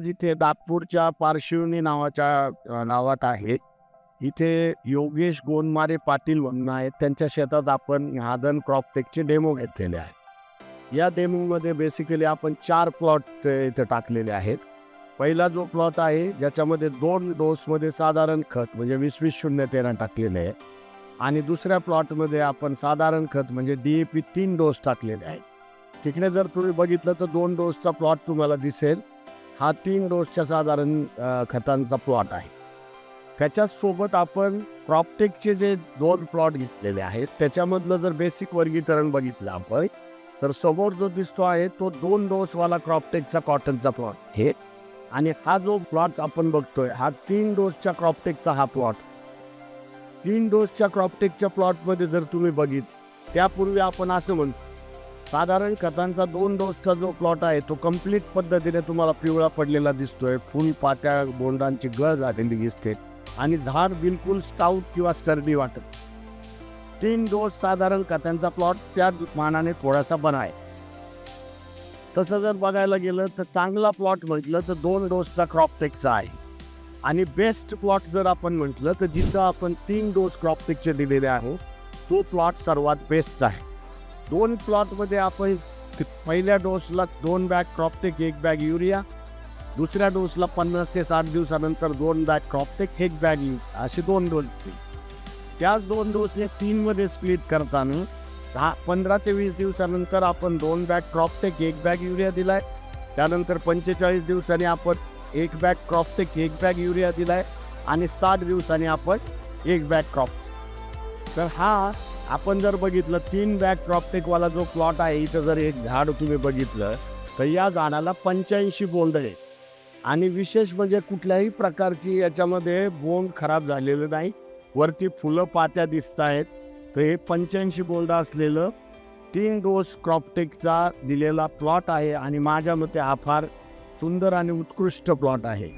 जिथे नागपूरच्या पार्श्वनी नावाच्या नावात आहे. इथे योगेश गोंदमारे पाटील म्हणून आहेत. त्यांच्या शेतात आपण हादन क्रॉपटेकचे डेमो घेतलेले आहेत. या डेमोमध्ये बेसिकली आपण 4 प्लॉट इथे टाकलेले आहेत. पहिला जो प्लॉट आहे ज्याच्यामध्ये 2 डोसमध्ये साधारण खत म्हणजे 20-20-0-13 टाकलेले आहे आणि दुसऱ्या प्लॉटमध्ये आपण साधारण खत म्हणजे DAP 3 डोस टाकलेले आहेत. तिकडे जर तुम्ही बघितलं तर 2 डोसचा प्लॉट तुम्हाला दिसेल. हा 3 डोसच्या साधारण खतांचा प्लॉट आहे. त्याच्यासोबत आपण क्रॉपटेकचे जे 2 प्लॉट घेतलेले आहेत त्याच्यामधलं जर बेसिक वर्गीकरण बघितलं आपण तर समोर जो दिसतो आहे तो 2 डोसवाला क्रॉपटेकचा कॉटनचा प्लॉट आहे आणि हा जो प्लॉट आपण बघतोय हा 3 डोसच्या क्रॉपटेकचा हा प्लॉट. 3 डोसच्या क्रॉपटेकच्या प्लॉटमध्ये जर तुम्ही बघितलं त्यापूर्वी आपण असं म्हणतो साधारण खतांचा 2 डोसचा जो प्लॉट आहे तो कंप्लीट पद्धतीने तुम्हाला पिवळा पडलेला दिसतोय. फुल पात्या बोंडांची गळ झालेली दिसते आणि झाड बिलकुल स्टाउट किंवा स्टर्डी वाटत. 3 डोस साधारण खतांचा प्लॉट त्या मानाने थोडासा बनायचा. तसं जर बघायला गेलं तर चांगला प्लॉट म्हटलं तर 2 डोसचा क्रॉपटेकचा आहे आणि बेस्ट प्लॉट जर आपण म्हटलं तर जिथं आपण 3 डोस क्रॉपटेकचे दिलेले आहे तो प्लॉट सर्वात बेस्ट आहे. 2 प्लॉटमध्ये आपण पहिल्या डोसला 2 बॅग क्रॉपटेक 1 बॅग युरिया, दुसऱ्या डोसला 50 ते 60 दिवसानंतर 2 बॅग क्रॉपटेक 1 बॅग युरिया असे 2 डोस. त्याच 2 डोसने 3 मध्ये स्प्लिट करताना 15 ते 20 दिवसानंतर आपण 2 बॅग क्रॉपटेक 1 बॅग युरिया दिलाय. त्यानंतर 45 दिवसांनी आपण 1 बॅग क्रॉपटेक 1 बॅग युरिया दिलाय आणि 60 दिवसांनी आपण 1 बॅग क्रॉपटेक. तर हा आपण जर बघितलं 3 बॅग क्रॉपटेकवाला जो प्लॉट आहे इथं जर एक झाड तुम्ही बघितलं तर या झाडाला 85 बोंड आहे आणि विशेष म्हणजे कुठल्याही प्रकारची याच्यामध्ये बोंड खराब झालेलं नाही. वरती फुलं पात्या दिसत आहेत. तर हे 85 बोंड असलेलं 3 डोस क्रॉपटेकचा दिलेला प्लॉट आहे आणि माझ्या मते हा फार सुंदर आणि उत्कृष्ट प्लॉट आहे.